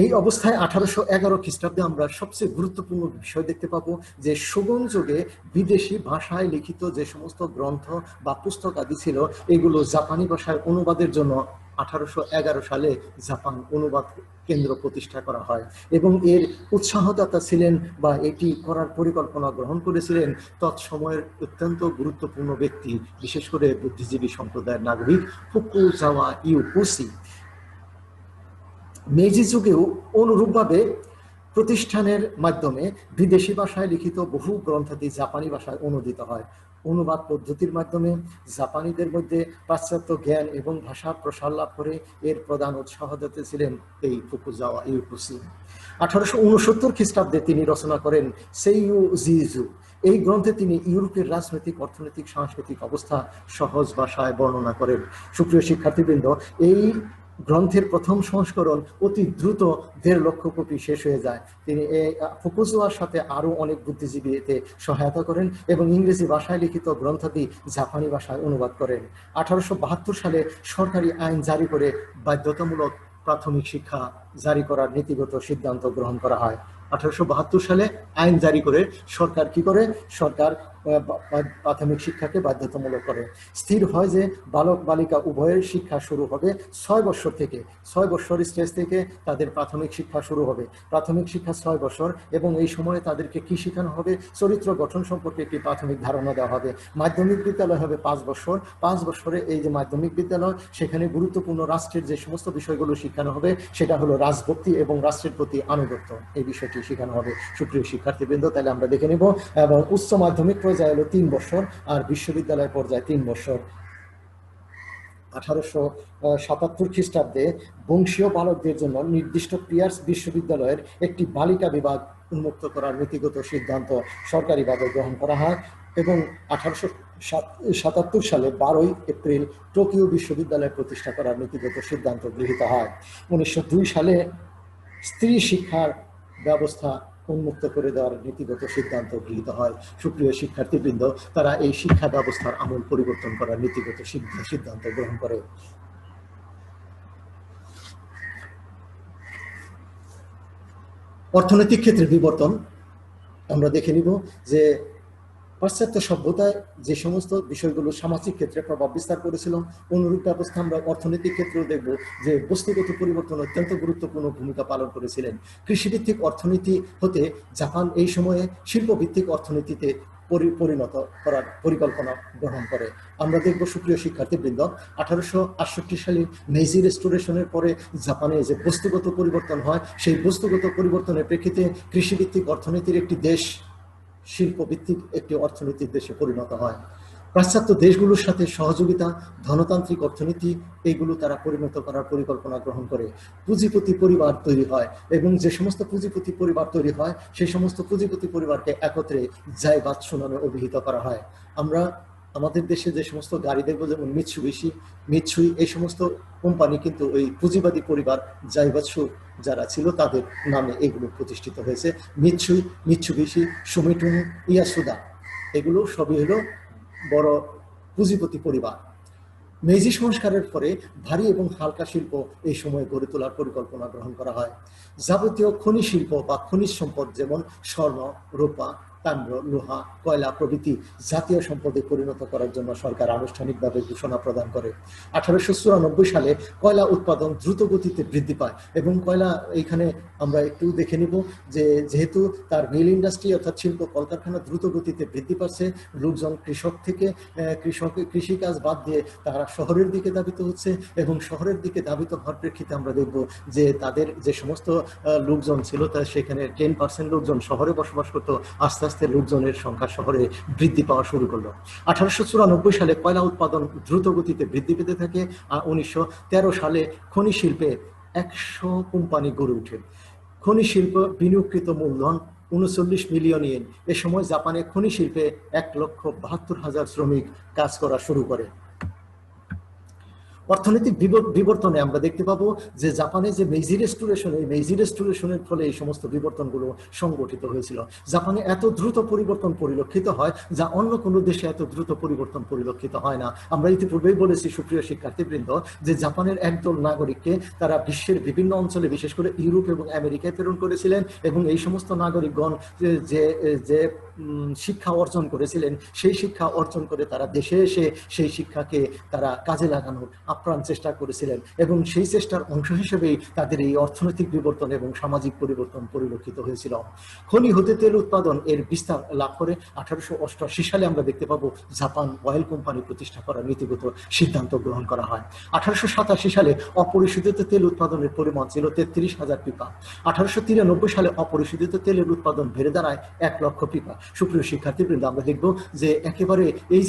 এই অবস্থায় 1811 খ্রিস্টাব্দে আমরা সবচেয়ে গুরুত্বপূর্ণ বিষয় দেখতে পাবো যে শোগুন যুগে বিদেশি ভাষায় লিখিত যে সমস্ত গ্রন্থ বা পুস্তক আদি ছিল, এগুলো জাপানি ভাষায় অনুবাদের জন্য 1811 সালে জাপান অনুবাদ কেন্দ্র প্রতিষ্ঠা করা হয় এবং এর উৎসাহদাতা ছিলেন বা এটি করার পরিকল্পনা গ্রহণ করেছিলেন তৎসময়ের অত্যন্ত গুরুত্বপূর্ণ ব্যক্তি, বিশেষ করে বুদ্ধিজীবী সম্প্রদায়ের নাগরিক ফুকুজাওয়া ইউকোসি। মেইজি যুগেও অনুরূপভাবে প্রতিষ্ঠানের মাধ্যমে বিদেশি ভাষায় লিখিত বহু গ্রন্থাদি জাপানি ভাষায় অনুদিত হয়। অনুবাদ পদ্ধতির মাধ্যমে জাপানিদের মধ্যে পাশ্চাত্য জ্ঞান এবং ভাষার প্রসার লাভ করে এর প্রধান উৎসাহদাতা ছিলেন এই ফুকুজাওয়া ইউকোসি। 1869 খ্রিস্টাব্দে তিনি রচনা করেন সেইয়ু জিজু। এই গ্রন্থে তিনি ইউরোপের রাজনৈতিক, অর্থনৈতিক, সাংস্কৃতিক অবস্থা সহজ ভাষায় বর্ণনা করেন। সুপ্রিয় শিক্ষার্থীবৃন্দ, এই গ্রন্থের প্রথম সংস্করণ অতি দ্রুত 1.5 লক্ষ কপি শেষ হয়ে যায়। তিনি ফুকুজাওয়ার সাথে আরো অনেক বুদ্ধিজীবী এতে সহায়তা করেন এবং ইংরেজি ভাষায় লিখিত গ্রন্থাদি জাপানি ভাষায় অনুবাদ করেন। 1872 সালে সরকারি আইন জারি করে বাধ্যতামূলক প্রাথমিক শিক্ষা জারি করার নীতিগত সিদ্ধান্ত গ্রহণ করা হয়। 1872 সালে আইন জারি করে সরকার কি করে? সরকার প্রাথমিক শিক্ষাকে বাধ্যতামূলক করে। স্থির হয় যে বালক বালিকা উভয়ের শিক্ষা শুরু হবে 6 বছর থেকে। 6 বছর স্টেজ থেকে তাদের প্রাথমিক শিক্ষা শুরু হবে। প্রাথমিক শিক্ষা 6 বছর এবং এই সময়ে তাদেরকে কি শেখানো হবে? চরিত্র গঠন সম্পর্কে একটি প্রাথমিক ধারণা দেওয়া হবে। মাধ্যমিক বিদ্যালয় হবে 5 বছর। 5 বছরে এই যে মাধ্যমিক বিদ্যালয়, সেখানে গুরুত্বপূর্ণ রাষ্ট্রের যে সমস্ত বিষয়গুলো শেখানো হবে সেটা হলো রাজভক্তি এবং রাষ্ট্রের প্রতি আনুগত্য, এই বিষয়টি শেখানো হবে। সুপ্রিয় শিক্ষার্থীবৃন্দ, তাহলে আমরা দেখে নেব। এবং উচ্চ মাধ্যমিক পর্যায়ে হলো 3 বছর আর বিশ্ববিদ্যালয় পর্যায়ে 3 বছর। 1877 খ্রিস্টাব্দে বংশীয় বালকদের জন্য নির্দিষ্ট পিয়ার্স বিশ্ববিদ্যালয়ের একটি বালিকা বিভাগ উন্মুক্ত করার নীতিগত সিদ্ধান্ত সরকারিভাবে গ্রহণ করা হয় এবং 1877 সালে 12 এপ্রিল টোকিও বিশ্ববিদ্যালয় প্রতিষ্ঠা করার নীতিগত সিদ্ধান্ত গৃহীত হয়। 1902 সালে স্ত্রী শিক্ষার ব্যবস্থা উন্মুক্ত করে দেওয়ার নীতিগত সিদ্ধান্ত গৃহীত হয়। সুপ্রিয় শিক্ষার্থীবৃন্দ, তারা এই শিক্ষা ব্যবস্থার আমূল পরিবর্তন করার নীতিগত সিদ্ধান্ত গ্রহণ করে। অর্থনৈতিক ক্ষেত্রে বিবর্তন আমরা দেখে নিব যে পাশ্চাত্য সভ্যতায় যে সমস্ত বিষয়গুলো সামাজিক ক্ষেত্রে প্রভাব বিস্তার করেছিল, অনুরূপ ব্যবস্থা আমরা অর্থনৈতিক ক্ষেত্রেও দেখব যে বস্তুগত পরিবর্তন অত্যন্ত গুরুত্বপূর্ণ ভূমিকা পালন করেছিলেন। কৃষিভিত্তিক অর্থনীতি হতে জাপান এই সময়ে শিল্পভিত্তিক অর্থনীতিতে পরিণত করার পরিকল্পনা গ্রহণ করে। আমরা দেখব সুপ্রিয় শিক্ষার্থীবৃন্দ, 1868 সালে মেইজি রেস্টোরেশনের পরে জাপানে যে বস্তুগত পরিবর্তন হয়, সেই বস্তুগত পরিবর্তনের প্রেক্ষিতে কৃষিভিত্তিক অর্থনীতির একটি দেশ শিল্পভিত্তিক একটি অর্থনৈতিক দেশে পরিণত হয়। পাশ্চাত্য দেশগুলোর সাথে সহযোগিতা, ধনতান্ত্রিক অর্থনীতি, এইগুলো তারা পরিণত করার পরিকল্পনা গ্রহণ করে। পুঁজিপতি পরিবার তৈরি হয় এবং যে সমস্ত পুঁজিপতি পরিবার তৈরি হয় সেই সমস্ত পুঁজিপতি পরিবারকে একত্রে জাইবাৎসু নামে অভিহিত করা হয়। আমরা আমাদের দেশে যে সমস্ত গাড়ি দেখবো, যেমন মিৎসুই, এই সমস্ত কোম্পানি কিন্তু ওই পুঁজিবাদী পরিবার জাইবাৎসু যারা ছিল তাদের নামে এগুলো প্রতিষ্ঠিত হয়েছে। মিৎসুবিশি, সুমিটোমো, ইয়াসুদা, এগুলো সবই হলো বড় পুঁজিপতি পরিবার। মেইজি সংস্কারের পরে ভারী এবং হালকা শিল্প এই সময় গড়ে তোলার পরিকল্পনা গ্রহণ করা হয়। যাবতীয় খনি শিল্প বা খনিজ সম্পদ যেমন স্বর্ণ, রূপা, তাম্র, লোহা, কয়লা প্রভৃতি জাতীয় সম্পদে পরিণত করার জন্য সরকার আনুষ্ঠানিকভাবে ঘোষণা প্রদান করে। 1894 সালে কয়লা উৎপাদন দ্রুত গতিতে বৃদ্ধি পায় এবং কয়লা, এইখানে আমরা একটু দেখে নিব যে যেহেতু তার মিল ইন্ডাস্ট্রি অর্থাৎ শিল্প কলকারখানা দ্রুত গতিতে বৃদ্ধি পাচ্ছে, লোকজন কৃষিকাজ বাদ দিয়ে তারা শহরের দিকে ধাবিত হচ্ছে এবং শহরের দিকে ধাবিত হওয়ার প্রেক্ষিতে আমরা দেখব যে তাদের যে সমস্ত লোকজন ছিল তা সেখানে 10% লোকজন শহরে বসবাস করতো, আস্তে আস্তে লোকজনের সংখ্যা শহরে বৃদ্ধি পাওয়া শুরু করলো। 1894 সালে কয়লা উৎপাদন দ্রুত গতিতে বৃদ্ধি পেতে থাকে আর 1913 সালে খনি শিল্পে 100 কোম্পানি গড়ে ওঠে। খনি শিল্প বিনিয়োগকৃত মূলধন 39 মিলিয়ন ইয়েন। এ সময় জাপানে খনি শিল্পে 1,72,000 শ্রমিক কাজ করা শুরু করে। অর্থনৈতিক বিবর্তনে আমরা দেখতে পাবো যে জাপানে যে মেইজি রেস্টোরেশন, এই মেইজি রেস্টোরেশনের ফলে এই সমস্ত বিবর্তনগুলো সংগঠিত হয়েছিল। জাপানে এত দ্রুত পরিবর্তন পরিলক্ষিত হয় যা অন্য কোনো দেশে এত দ্রুত পরিবর্তন পরিলক্ষিত হয় না। আমরা ইতিপূর্বেই বলেছি সুপ্রিয় শিক্ষার্থীবৃন্দ যে জাপানের একদল নাগরিককে তারা বিশ্বের বিভিন্ন অঞ্চলে বিশেষ করে ইউরোপ এবং আমেরিকায় প্রেরণ করেছিলেন এবং এই সমস্ত নাগরিকগণ যে যে শিক্ষা অর্জন করেছিলেন সেই শিক্ষা অর্জন করে তারা দেশে এসে সেই শিক্ষাকে তারা কাজে লাগানোর আপ্রাণ চেষ্টা করেছিলেন এবং সেই চেষ্টার অংশ হিসেবেই তাদের এই অর্থনৈতিক বিবর্তন এবং সামাজিক পরিবর্তন পরিলক্ষিত হয়েছিল। খনি হতে তেল উৎপাদন এর বিস্তার লাভ করে 1888 সালে আমরা দেখতে পাবো জাপান অয়েল কোম্পানি প্রতিষ্ঠা করার নীতিগত সিদ্ধান্ত গ্রহণ করা হয়। 1887 সালে অপরিশোধিত তেল উৎপাদনের পরিমাণ ছিল 33,000 পিপা। 1893 সালে অপরিশোধিত তেলের উৎপাদন বেড়ে দাঁড়ায় 1 লক্ষ পিপা। সুপ্রিয় শিক্ষার্থীবৃন্দ, আমরা দেখব যে একেবারে এই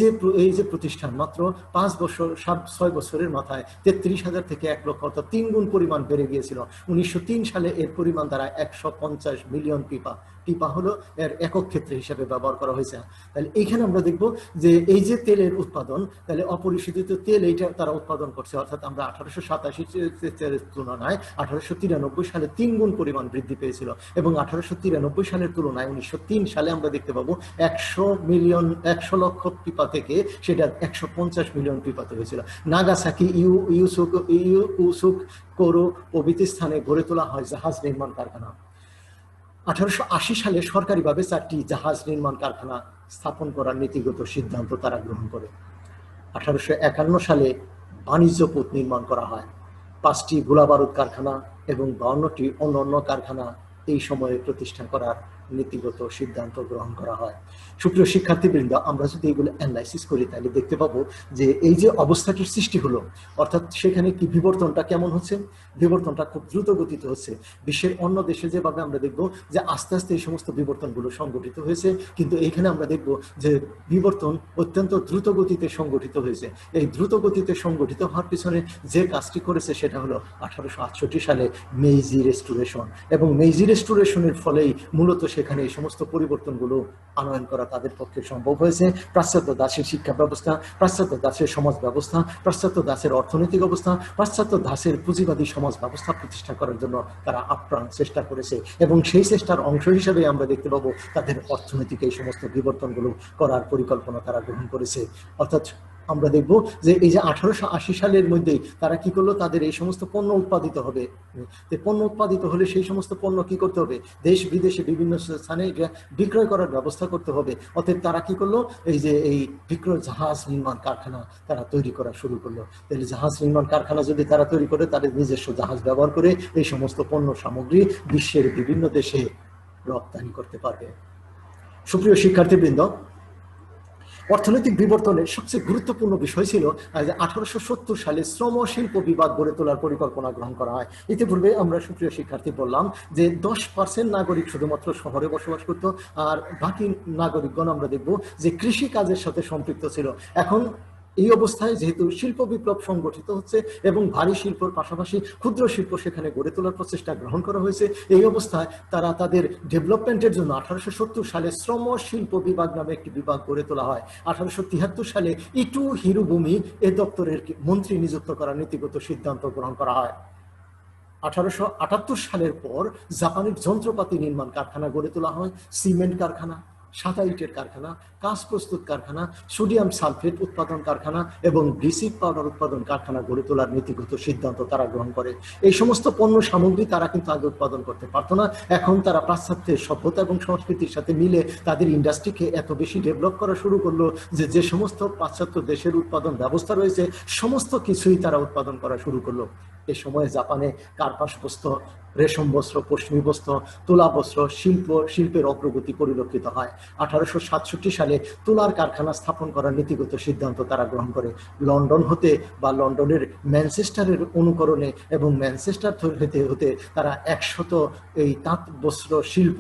যে প্রতিষ্ঠান মাত্র 5-6 বছরের মাথায় 33,000 থেকে 1 লক্ষ অর্থাৎ 3 গুণ পরিমাণ বেড়ে গিয়েছিল। 1903 সালে এর পরিমাণ দাঁড়ায় 150 মিলিয়ন পিপা। পিপা হলো এর একক ক্ষেত্রে হিসাবে ব্যবহার করা হয়েছে। তাহলে এইখানে আমরা দেখব যে এই যে তেলের উৎপাদন, তাহলে অপরিশোধিত তেল এইটা তারা উৎপাদন করছে, অর্থাৎ আমরা 1887 তুলনায় 1893 সালে 3 গুণ পরিমাণ বৃদ্ধি পেয়েছিল এবং 1893 সালের তুলনায় 1903 সালে আমরা দেখতে পাবো 100 লক্ষ পিপা থেকে সেটা 150 মিলিয়ন পিপাতে হয়েছিল। নাগাসাকি, ইউসুকোরো প্রভৃতি স্থানে গড়ে তোলা হয় জাহাজ নির্মাণ কারখানা। 1880 সালে সরকারিভাবে 4টি জাহাজ নির্মাণ কারখানা স্থাপন করার নীতিগত সিদ্ধান্ত তারা গ্রহণ করে। 1851 সালে বাণিজ্য পথ নির্মাণ করা হয়। 5টি গোলাবারুদ কারখানা এবং 52টি অন্যান্য কারখানা এই সময়ে প্রতিষ্ঠা করার নীতিগত সিদ্ধান্ত গ্রহণ করা হয়। সুপ্রিয় শিক্ষার্থীবৃন্দ, আমরা যদি এগুলো অ্যানালাইসিস করি তাহলে দেখতে পাবো যে এই যে অবস্থাটির সৃষ্টি হলো, অর্থাৎ সেখানে কি বিবর্তনটা কেমন হচ্ছে, বিবর্তনটা খুব দ্রুত গতিতে হচ্ছে। বিশ্বের অন্য দেশে যেভাবে আমরা দেখব যে আস্তে আস্তে এই সমস্ত বিবর্তনগুলো সংগঠিত হয়েছে, কিন্তু এইখানে আমরা দেখব যে বিবর্তন অত্যন্ত দ্রুত গতিতে সংগঠিত হয়েছে। এই দ্রুত গতিতে সংগঠিত হওয়ার পিছনে যে কাজটি করেছে সেটা হলো 1868 সালে মেইজি রেস্টোরেশন, এবং মেইজি রেস্টোরেশনের ফলেই মূলত সেখানে এই সমস্ত পরিবর্তনগুলো আনয়ন করা তাদের পক্ষে সম্ভব হয়েছে। পাশ্চাত্য দাসের শিক্ষা ব্যবস্থা, পাশ্চাত্য দাসের সমাজ ব্যবস্থা, পাশ্চাত্য দাসের অর্থনৈতিক অবস্থা, পাশ্চাত্য দাসের পুঁজিবাদী সমাজ ব্যবস্থা প্রতিষ্ঠা করার জন্য তারা আপ্রাণ চেষ্টা করেছে এবং সেই চেষ্টার অংশ হিসেবে আমরা দেখতে পাবো তাদের অর্থনৈতিক এই সমস্ত বিবর্তনগুলো করার পরিকল্পনা তারা গ্রহণ করেছে। অর্থাৎ আমরা দেখব যে এই যে 1880 সালের মধ্যেই তারা কি করলো, তাদের এই সমস্ত পণ্য উৎপাদিত হবে, পণ্য উৎপাদিত হলে সেই সমস্ত পণ্য কি করতে হবে, দেশ বিদেশে বিভিন্ন স্থানে বিক্রয় করার ব্যবস্থা করতে হবে। অতএব তারা কি করলো, এই যে এই বিক্রয় জাহাজ নির্মাণ কারখানা তারা তৈরি করা শুরু করলো। তাহলে জাহাজ নির্মাণ কারখানা যদি তারা তৈরি করে, তাদের নিজস্ব জাহাজ ব্যবহার করে এই সমস্ত পণ্য সামগ্রী বিশ্বের বিভিন্ন দেশে রপ্তানি করতে পারবে। সুপ্রিয় শিক্ষার্থীবৃন্দ, অর্থনৈতিক বিবর্তনের সবচেয়ে গুরুত্বপূর্ণ বিষয় ছিল 1870 সালে শ্রম শিল্প বিভাগ গড়ে তোলার পরিকল্পনা গ্রহণ করা হয়। ইতিপূর্বে আমরা সুপ্রিয় শিক্ষার্থী বললাম যে 10% নাগরিক শুধুমাত্র শহরে বসবাস করত, আর বাকি নাগরিকগণ আমরা দেখব যে কৃষি কাজের সাথে সম্পৃক্ত ছিল। এখন এই অবস্থায় যেহেতু শিল্প বিপ্লব সংগঠিত হচ্ছে এবং ভারী শিল্পের পাশাপাশি ক্ষুদ্র শিল্প সেখানে গড়ে তোলার প্রচেষ্টা গ্রহণ করা হয়েছে, এই অবস্থায় তারা তাদের ডেভেলপমেন্টের জন্য 1870 সালে শ্রম শিল্প বিভাগ নামে একটি বিভাগ গড়ে তোলা হয়। 1873 সালে ইটু হিরোবুমি এ দপ্তরের মন্ত্রী নিযুক্ত করার নীতিগত সিদ্ধান্ত গ্রহণ করা হয়। 1878 সালের পর জাপানের যন্ত্রপাতি নির্মাণ কারখানা গড়ে তোলা হয়, সিমেন্ট কারখানা, সাদা ইটের কারখানা, কাঁচ প্রস্তুত কারখানা, সোডিয়াম সালফেট উৎপাদন কারখানা এবং ব্লিচিং পাউডার উৎপাদন কারখানা গড়ে তোলার নীতিগত সিদ্ধান্ত তারা গ্রহণ করে। এই সমস্ত পণ্য সামগ্রী তারা কিন্তু আগে উৎপাদন করতে পারতো না। এখন তারা পাশ্চাত্যের সভ্যতা এবং সংস্কৃতির সাথে মিলে তাদের ইন্ডাস্ট্রিকে এত বেশি ডেভেলপ করা শুরু করলো যে সমস্ত পাশ্চাত্য দেশের উৎপাদন ব্যবস্থা রয়েছে সমস্ত কিছুই তারা উৎপাদন করা শুরু করলো। এ সময় জাপানে কার্পাস বস্ত্র, রেশম বস্ত্র, পশমি বস্ত্র, তুলা বস্ত্র শিল্পের অগ্রগতি পরিলক্ষিত হয়। 1867 সালে তুলার কারখানা স্থাপন করার নীতিগত সিদ্ধান্ত তারা গ্রহণ করে। লন্ডন হতে বা লন্ডনের ম্যানচেস্টারের অনুকরণে এবং ম্যানচেস্টার হতে তারা 100 এই তাঁত বস্ত্র শিল্প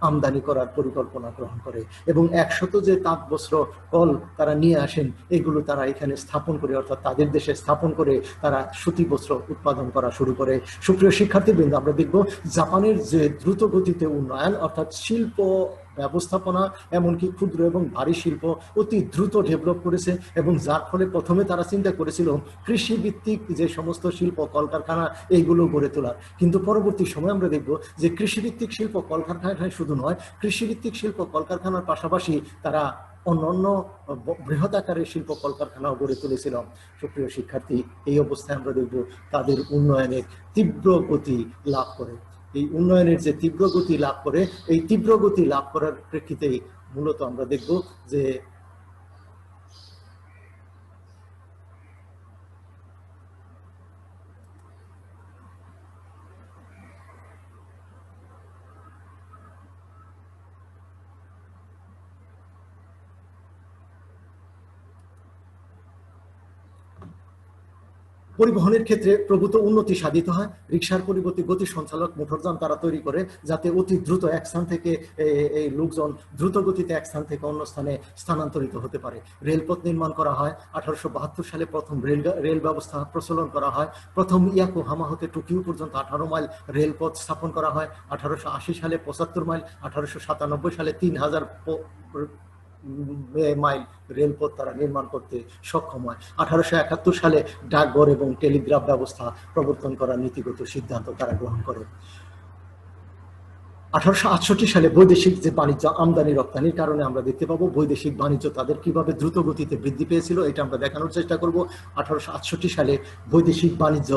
আমদানি করার পরিকল্পনা গ্রহণ করে এবং 100 যে তাঁত বস্ত্র কল তারা নিয়ে আসেন, এগুলো তারা এখানে স্থাপন করে, অর্থাৎ তাদের দেশে স্থাপন করে তারা সুতি বস্ত্র উৎপাদন করা শুরু করে। সুপ্রিয় শিক্ষার্থীবৃন্দ, আমরা দেখব জাপানের যে দ্রুত গতিতে উন্নয়ন, অর্থাৎ শিল্প ব্যবস্থাপনা এমনকি ক্ষুদ্র এবং ভারী শিল্প অতি দ্রুত ডেভেলপ করেছে এবং যার ফলে প্রথমে তারা চিন্তা করেছিল কৃষিভিত্তিক যে সমস্ত শিল্প কলকারখানা এইগুলো গড়ে তোলার, কিন্তু পরবর্তী সময় আমরা দেখব যে কৃষিভিত্তিক শিল্প কলকারখানায় শুধু নয়, কৃষিভিত্তিক শিল্প কলকারখানার পাশাপাশি তারা অন্যান্য বৃহৎ আকারের শিল্প কলকারখানাও গড়ে তুলেছিল। সুপ্রিয় শিক্ষার্থী, এই অবস্থায় আমরা দেখব তাদের উন্নয়নের তীব্র গতি লাভ করে। এই উন্নয়নের যে তীব্র গতি লাভ করে, এই তীব্র গতি লাভ করার প্রেক্ষিতেই মূলত আমরা দেখব যে পরিবহনের ক্ষেত্রে প্রভূত উন্নতি সাধিত হয়। রিকশার পরিবর্তে গতি সঞ্চালক মোটরযান তারা তৈরি করে, যাতে অতি দ্রুত এক স্থান থেকে এই লোকজন দ্রুত গতিতে এক স্থান থেকে অন্য স্থানে স্থানান্তরিত হতে পারে। রেলপথ নির্মাণ করা হয়। 1872 সালে প্রথম রেল ব্যবস্থা প্রচলন করা হয়। প্রথম ইয়াকোহামা হতে টোকিও পর্যন্ত 18 মাইল রেলপথ স্থাপন করা হয়। 1880 সালে 75 মাইল, 1897 সালে 3000 মাইল রেলপথ তারা নির্মাণ করতে সক্ষম হয়। 1871 সালে ডাকঘর এবং টেলিগ্রাফ ব্যবস্থা প্রবর্তন করার নীতিগত সিদ্ধান্ত তারা গ্রহণ করে। 1868 সালে বৈদেশিক যে বাণিজ্য আমদানি রপ্তানির কারণে আমরা দেখতে পাবো বৈদেশিক বাণিজ্য তাদের কিভাবে দ্রুত গতিতে বৃদ্ধি পেয়েছিল, এটা আমরা দেখানোর চেষ্টা করব। 1868 সালে বৈদেশিক বাণিজ্য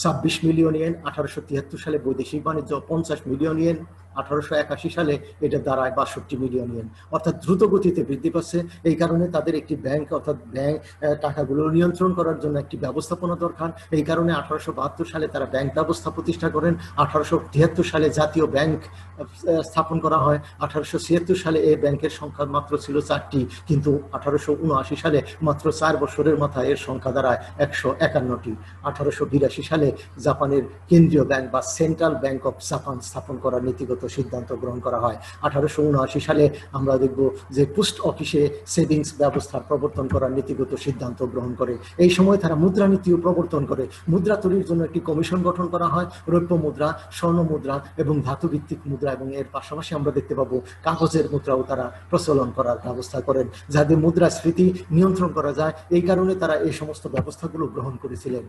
26 মিলিয়ন ইয়েন, 1873 সালে বৈদেশিক বাণিজ্য 50 মিলিয়ন ইয়েন, 1881 সালে এটা দাঁড়ায় 62 মিলিয়ন ইয়েন, অর্থাৎ দ্রুত গতিতে বৃদ্ধি পাচ্ছে। এই কারণে তাদের একটি ব্যাংক, অর্থাৎ ব্যাংক টাকাগুলো নিয়ন্ত্রণ করার জন্য একটি ব্যবস্থাপনা দরকার। এই কারণে 1872 সালে তারা ব্যাংক ব্যবস্থা প্রতিষ্ঠা করেন। 1873 সালে জাতীয় ব্যাংক স্থাপন করা হয়। 1876 সালে এই ব্যাংকের সংখ্যা মাত্র ছিল 4টি, কিন্তু 1879 সালে মাত্র 4 বছরের মাথায় এর সংখ্যা দাঁড়ায় 151টি। 1882 সালে জাপানের কেন্দ্রীয় ব্যাংক বা সেন্ট্রাল ব্যাংক অফ জাপান স্থাপন করার নীতিগত সিদ্ধান্ত গ্রহণ করা হয়। 1879 সালে আমরা দেখব যে পোস্ট অফিসে সেভিংস ব্যবস্থা প্রবর্তন করার নীতিগত সিদ্ধান্ত গ্রহণ করে। এই সময় তারা মুদ্রানীতিও প্রবর্তন করে। মুদ্রা তৈরির জন্য একটি কমিশন গঠন করা হয়। রৌপ্য মুদ্রা, স্বর্ণ মুদ্রা এবং ধাতুভিত্তিক মুদ্রা, এবং এর পাশাপাশি আমরা দেখতে পাবো কাগজের মুদ্রাও তারা প্রচলন করার ব্যবস্থা করেন, যাতে মুদ্রাস্ফীতি নিয়ন্ত্রণ করা যায়। এই কারণে তারা এই সমস্ত ব্যবস্থাগুলো গ্রহণ করেছিলেন।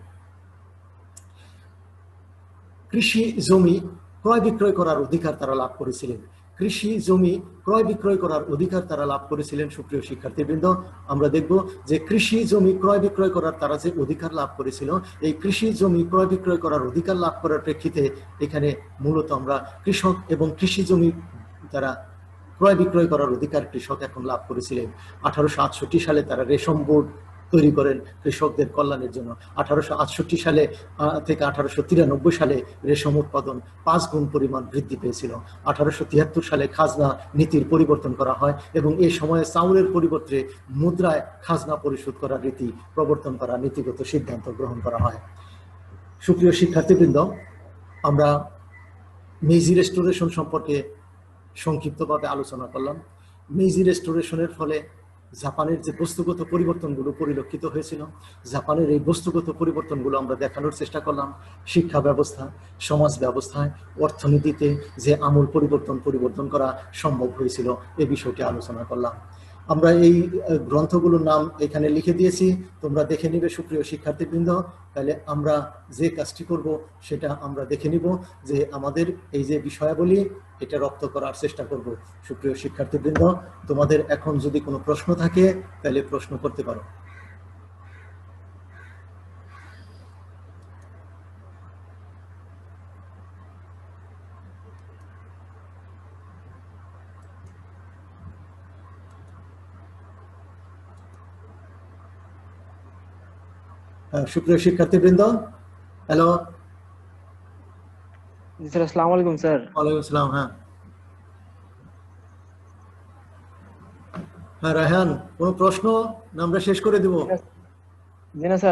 কৃষি জমি ক্রয় বিক্রয় করার অধিকার তারা লাভ করেছিলেন। কৃষি জমি ক্রয় বিক্রয় করার অধিকার তারা লাভ করেছিলেন। সুপ্রিয় শিক্ষার্থীবৃন্দ, আমরা দেখব যে কৃষি জমি ক্রয় বিক্রয় করার তারা যে অধিকার লাভ করেছিল, এই কৃষি জমি ক্রয় বিক্রয় করার অধিকার লাভ করার প্রেক্ষিতে এখানে মূলত আমরা কৃষক এবং কৃষি জমি তারা ক্রয় বিক্রয় করার অধিকার কৃষক এখন লাভ করেছিলেন। 1868 সালে তারা রেশম বোর্ড তৈরি করেন কৃষকদের কল্যাণের জন্য। 1868 সালে থেকে 1893 সালে রেশম উৎপাদন 5 গুণ পরিমাণ বৃদ্ধি পেয়েছিল। 1873 সালে খাজনা নীতির পরিবর্তন করা হয় এবং এই সময়ে চাউলের পরিবর্তে মুদ্রায় খাজনা পরিশোধ করার রীতি প্রবর্তন করার নীতিগত সিদ্ধান্ত গ্রহণ করা হয়। সুপ্রিয় শিক্ষার্থীবৃন্দ, আমরা মেইজি রেস্টোরেশন সম্পর্কে সংক্ষিপ্তভাবে আলোচনা করলাম। মেইজি রেস্টোরেশনের ফলে জাপানের যে বস্তুগত পরিবর্তনগুলো পরিলক্ষিত হয়েছিল, জাপানের এই বস্তুগত পরিবর্তনগুলো আমরা দেখানোর চেষ্টা করলাম। শিক্ষা ব্যবস্থা, সমাজ ব্যবস্থায়, অর্থনীতিতে যে আমূল পরিবর্তন করা সম্ভব হয়েছিল, এই বিষয়টি আলোচনা করলাম। আমরা এই গ্রন্থগুলোর নাম এখানে লিখে দিয়েছি, তোমরা দেখে নিবে সুপ্রিয় শিক্ষার্থীবৃন্দ। তাহলে আমরা যে কাজটি করব সেটা আমরা দেখে নিব যে আমাদের এই যে বিষয়াবলী এটা রপ্ত করার চেষ্টা করব। সুপ্রিয় শিক্ষার্থীবৃন্দ, তোমাদের এখন যদি কোনো প্রশ্ন থাকে তাহলে প্রশ্ন করতে পারো। সুপ্রিয় শিক্ষার্থীবৃন্দ, হ্যালো। জি স্যার, আসসালামু আলাইকুম স্যার। ওয়ালাইকুম আসসালাম। হ্যাঁ হ্যাঁ রায়হান, কোনো প্রশ্ন না আমরা শেষ করে দেব? জি না স্যার।